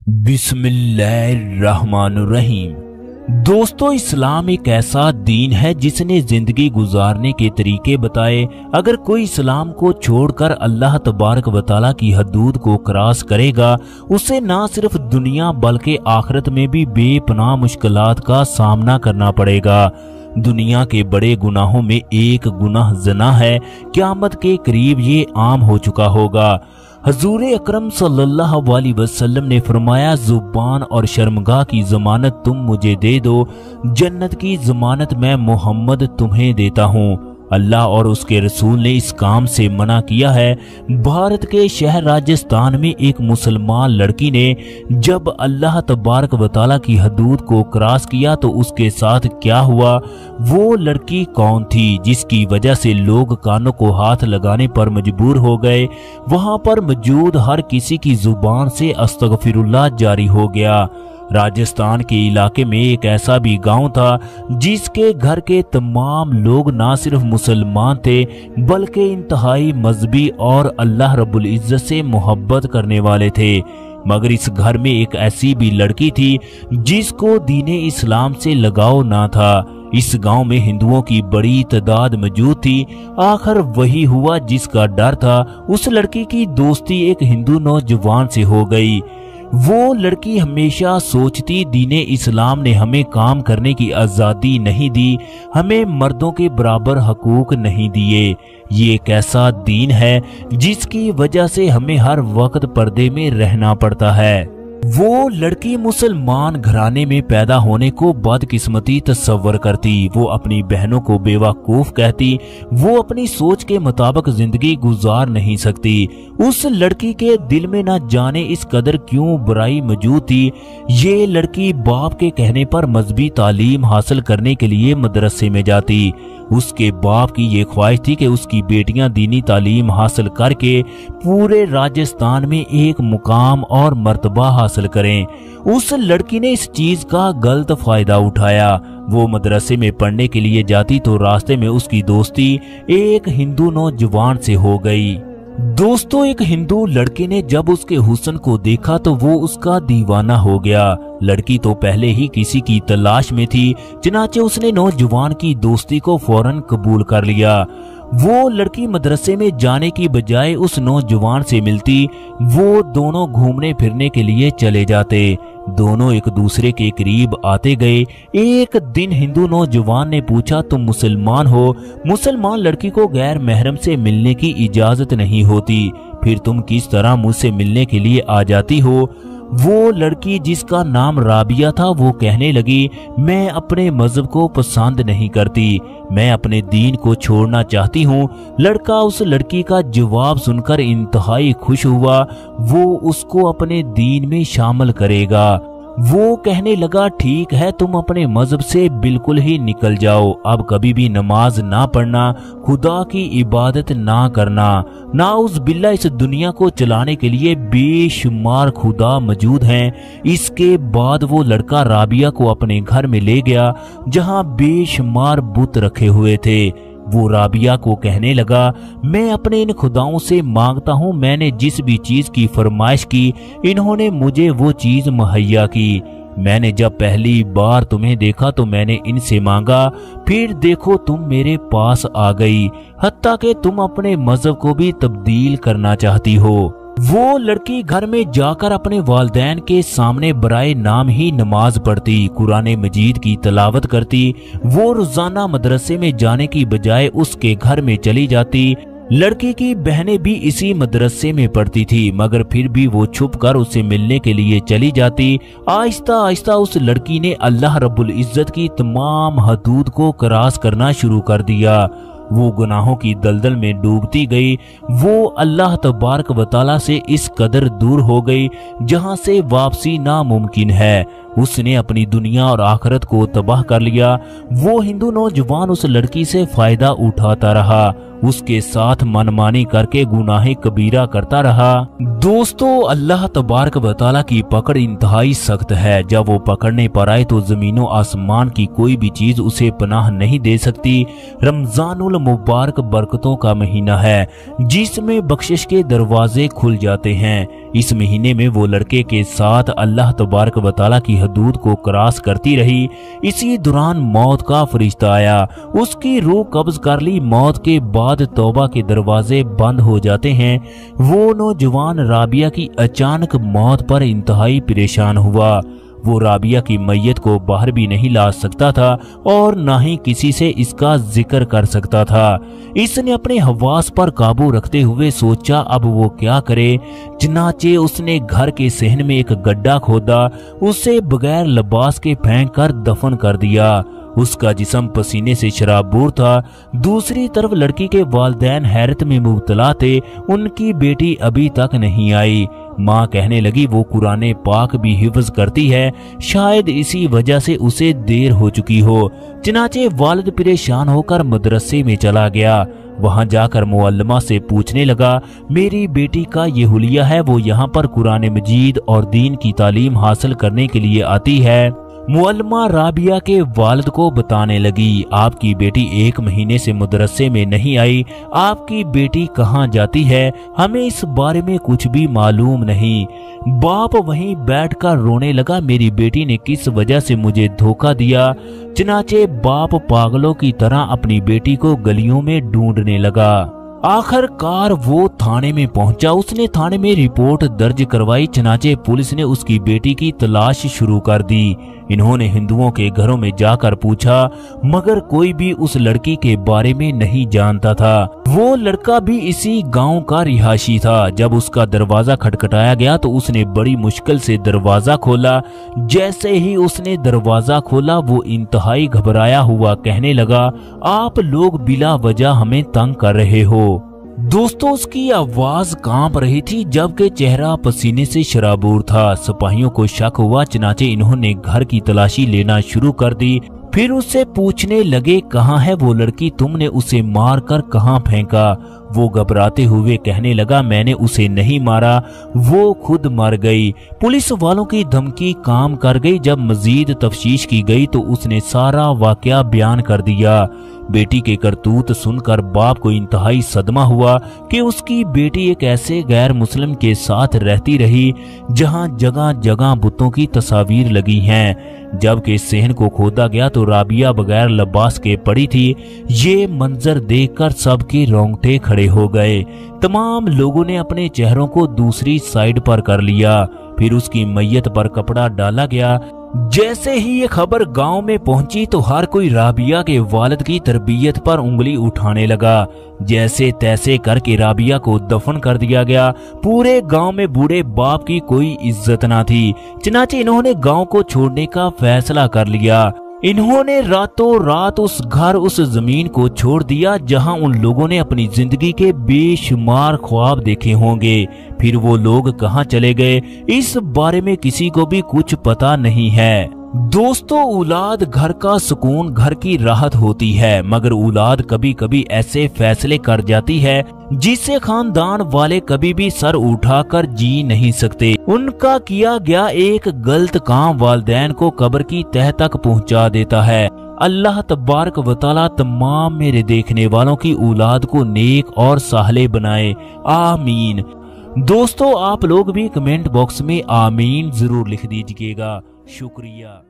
बिस्मिल्लाहिर्रहमानुर्रहीम। दोस्तों, इस्लाम एक ऐसा दीन है जिसने जिंदगी गुजारने के तरीके बताए। अगर कोई इस्लाम को छोड़कर अल्लाह तबारक व तआला की हदूद को क्रॉस करेगा, उसे ना सिर्फ दुनिया बल्कि आखिरत में भी बेपनाह मुश्किलात का सामना करना पड़ेगा। दुनिया के बड़े गुनाहों में एक गुनाह ज़िना है। क़यामत के करीब ये आम हो चुका होगा। हजूर अकरम सल्लल्लाहु अलैहि वसल्लम ने फरमाया, जुबान और शर्मगाह की जमानत तुम मुझे दे दो, जन्नत की जमानत मैं मोहम्मद तुम्हें देता हूँ। अल्लाह और उसके रसूल ने इस काम से मना किया है। भारत के शहर राजस्थान में एक मुसलमान लड़की ने जब अल्लाह तबारक व तआला की हदूद को क्रॉस किया तो उसके साथ क्या हुआ, वो लड़की कौन थी जिसकी वजह से लोग कानों को हाथ लगाने पर मजबूर हो गए। वहां पर मौजूद हर किसी की जुबान से अस्तगफिरुल्लाह जारी हो गया। राजस्थान के इलाके में एक ऐसा भी गांव था जिसके घर के तमाम लोग ना सिर्फ मुसलमान थे बल्कि इंतहाई मजहबी और अल्लाह रब्बुल इज्जत से मोहब्बत करने वाले थे। मगर इस घर में एक ऐसी भी लड़की थी जिसको दीने इस्लाम से लगाव ना था। इस गांव में हिंदुओं की बड़ी तादाद मौजूद थी। आखिर वही हुआ जिसका डर था। उस लड़की की दोस्ती एक हिंदू नौजवान से हो गई। वो लड़की हमेशा सोचती, दीने इस्लाम ने हमें काम करने की आज़ादी नहीं दी, हमें मर्दों के बराबर हकूक नहीं दिए। ये एक ऐसा दीन है जिसकी वजह से हमें हर वक्त पर्दे में रहना पड़ता है। वो लड़की मुसलमान घराने में पैदा होने को बदकिस्मती तस्वर करती। वो अपनी बहनों को बेवकूफ कहती। वो अपनी सोच के मुताबिक जिंदगी गुजार नहीं सकती। उस लड़की के दिल में ना जाने इस कदर क्यों बुराई मौजूद थी। ये लड़की बाप के कहने पर मजहबी तालीम हासिल करने के लिए मदरसे में जाती। उसके बाप की ये ख्वाहिश थी कि उसकी बेटियां दीनी तालीम हासिल करके पूरे राजस्थान में एक मुकाम और मर्तबा हासिल करें। उस लड़की ने इस चीज का गलत फायदा उठाया। वो मदरसे में पढ़ने के लिए जाती तो रास्ते में उसकी दोस्ती एक हिंदू नौजवान से हो गई। दोस्तों, एक हिंदू लड़के ने जब उसके हुस्न को देखा तो वो उसका दीवाना हो गया। लड़की तो पहले ही किसी की तलाश में थी, चनाचे उसने नौजवान की दोस्ती को फौरन कबूल कर लिया। वो लड़की मदरसे में जाने की बजाय उस नौजवान से मिलती। वो दोनों घूमने फिरने के लिए चले जाते। दोनों एक दूसरे के करीब आते गए। एक दिन हिंदू नौजवान ने पूछा, तुम मुसलमान हो? मुसलमान लड़की को गैर महरम से मिलने की इजाजत नहीं होती, फिर तुम किस तरह मुझसे मिलने के लिए आ जाती हो? वो लड़की जिसका नाम राबिया था वो कहने लगी, मैं अपने मजहब को पसंद नहीं करती, मैं अपने दीन को छोड़ना चाहती हूँ। लड़का उस लड़की का जवाब सुनकर इंतहाई खुश हुआ। वो उसको अपने दीन में शामिल करेगा। वो कहने लगा, ठीक है, तुम अपने मजहब से बिल्कुल ही निकल जाओ। अब कभी भी नमाज ना पढ़ना, खुदा की इबादत ना करना। नाउज़ बिल्लाह, इस दुनिया को चलाने के लिए बेशुमार खुदा मौजूद हैं। इसके बाद वो लड़का राबिया को अपने घर में ले गया जहां बेशुमार बुत रखे हुए थे। वो राबिया को कहने लगा, मैं अपने इन खुदाओं से मांगता हूँ, मैंने जिस भी चीज की फरमाइश की इन्होंने मुझे वो चीज मुहैया की। मैंने जब पहली बार तुम्हें देखा तो मैंने इनसे मांगा, फिर देखो तुम मेरे पास आ गई, हत्ता कि तुम अपने मजहब को भी तब्दील करना चाहती हो। वो लड़की घर में जाकर अपने वालिदैन के सामने बराए नाम ही नमाज पढ़ती, कुरान मजीद की तलावत करती। वो रोजाना मदरसे में जाने की बजाय उसके घर में चली जाती। लड़की की बहनें भी इसी मदरसे में पढ़ती थी, मगर फिर भी वो छुप कर उससे मिलने के लिए चली जाती। आहिस्ता आहिस्ता उस लड़की ने अल्लाह रब्बुल इज्जत की तमाम हदूद को क्रॉस करना शुरू कर दिया। वो गुनाहों की दलदल में डूबती गई। वो अल्लाह तबारक व तआला से इस कदर दूर हो गई जहां से वापसी नामुमकिन है। उसने अपनी दुनिया और आखिरत को तबाह कर लिया। वो हिंदू नौजवान उस लड़की से फायदा उठाता रहा, उसके साथ मनमानी करके गुनाहे कबीरा करता रहा। दोस्तों, अल्लाह तबारक व तआला की पकड़ इंतहाई सख्त है। जब वो पकड़ने पर आए तो जमीनों आसमान की कोई भी चीज उसे पनाह नहीं दे सकती। रमजानुल मुबारक बरकतों का महीना है जिसमें बख्शिश के दरवाजे खुल जाते हैं। इस महीने में वो लड़के के साथ अल्लाह तबारक व तआला की हदूद को क्रॉस करती रही। इसी दौरान मौत का फरिश्ता आया, उसकी रूह कब्ज कर ली। मौत के बाद तौबा के दरवाजे बंद हो जाते हैं। वो नौजवान राबिया की अचानक मौत पर इंतहाई परेशान हुआ। वो राबिया की मैयत को बाहर भी नहीं ला सकता था और न ही किसी से इसका जिक्र कर सकता था। इसने अपने हवास पर काबू रखते हुए सोचा अब वो क्या करे। चनाचे उसने घर के सहन में एक गड्ढा खोदा, उसे बगैर लिबास के फेंक कर दफन कर दिया। उसका जिस्म पसीने से शराबूर था। दूसरी तरफ लड़की के वालिदैन हैरत में मुब्तला थे, उनकी बेटी अभी तक नहीं आई। माँ कहने लगी वो कुरान पाक भी हिफ्ज करती है, शायद इसी वजह से उसे देर हो चुकी हो। चनाचे वालिद परेशान होकर मदरसे में चला गया। वहां जाकर मुअल्लिमा से पूछने लगा, मेरी बेटी का ये हुलिया है, वो यहाँ पर कुरान मजीद और दीन की तालीम हासिल करने के लिए आती है। मुअल्लिमा राबिया के वालिद को बताने लगी, आपकी बेटी 1 महीने से मदरसे में नहीं आई, आपकी बेटी कहाँ जाती है, हमें इस बारे में कुछ भी मालूम नहीं। बाप वहीं बैठकर रोने लगा, मेरी बेटी ने किस वजह से मुझे धोखा दिया। चनाचे बाप पागलों की तरह अपनी बेटी को गलियों में ढूंढने लगा। आखिरकार वो थाने में पहुंचा। उसने थाने में रिपोर्ट दर्ज करवाई। चनाचे पुलिस ने उसकी बेटी की तलाश शुरू कर दी। इन्होंने हिंदुओं के घरों में जाकर पूछा, मगर कोई भी उस लड़की के बारे में नहीं जानता था। वो लड़का भी इसी गांव का रिहायशी था। जब उसका दरवाजा खटखटाया गया तो उसने बड़ी मुश्किल से दरवाजा खोला। जैसे ही उसने दरवाजा खोला वो इंतहाई घबराया हुआ कहने लगा, आप लोग बिला वजह हमें तंग कर रहे हो। दोस्तों उसकी आवाज कांप रही थी जबकि चेहरा पसीने से शराबूर था। सिपाहियों को शक हुआ। चनाचे इन्होंने घर की तलाशी लेना शुरू कर दी। फिर उससे पूछने लगे, कहाँ है वो लड़की, तुमने उसे मार कर कहाँ फेंका। वो घबराते हुए कहने लगा, मैंने उसे नहीं मारा, वो खुद मर गई। पुलिस वालों की धमकी काम कर गई। जब मजीद तफ्तीश की गई तो उसने सारा वाकया बयान कर दिया। बेटी के करतूत सुनकर बाप को इंतहाई सदमा हुआ कि उसकी बेटी एक ऐसे गैर मुस्लिम के साथ रहती रही जहां जगह जगह बुतों की तस्वीर लगी हैं। जबकि सहन को खोदा गया तो राबिया बगैर लिबास के पड़ी थी। ये मंजर देखकर सबके रोंगटे खड़े हो गए। तमाम लोगों ने अपने चेहरों को दूसरी साइड पर कर लिया। फिर उसकी मैयत पर कपड़ा डाला गया। जैसे ही ये खबर गांव में पहुंची तो हर कोई राबिया के वालिद की तरबियत पर उंगली उठाने लगा। जैसे तैसे करके राबिया को दफन कर दिया गया। पूरे गांव में बूढ़े बाप की कोई इज्जत ना थी। चनाचे इन्होंने गांव को छोड़ने का फैसला कर लिया। इन्होंने रातों रात उस घर उस जमीन को छोड़ दिया जहां उन लोगों ने अपनी जिंदगी के बेशुमार ख्वाब देखे होंगे। फिर वो लोग कहां चले गए इस बारे में किसी को भी कुछ पता नहीं है। दोस्तों औलाद घर का सुकून, घर की राहत होती है, मगर औलाद कभी कभी ऐसे फैसले कर जाती है जिससे खानदान वाले कभी भी सर उठाकर जी नहीं सकते। उनका किया गया एक गलत काम वालिदैन को कब्र की तह तक पहुंचा देता है। अल्लाह तबारक व तआला तमाम मेरे देखने वालों की औलाद को नेक और साहले बनाए, आमीन। दोस्तों आप लोग भी कमेंट बॉक्स में आमीन जरूर लिख दीजिएगा। शुक्रिया।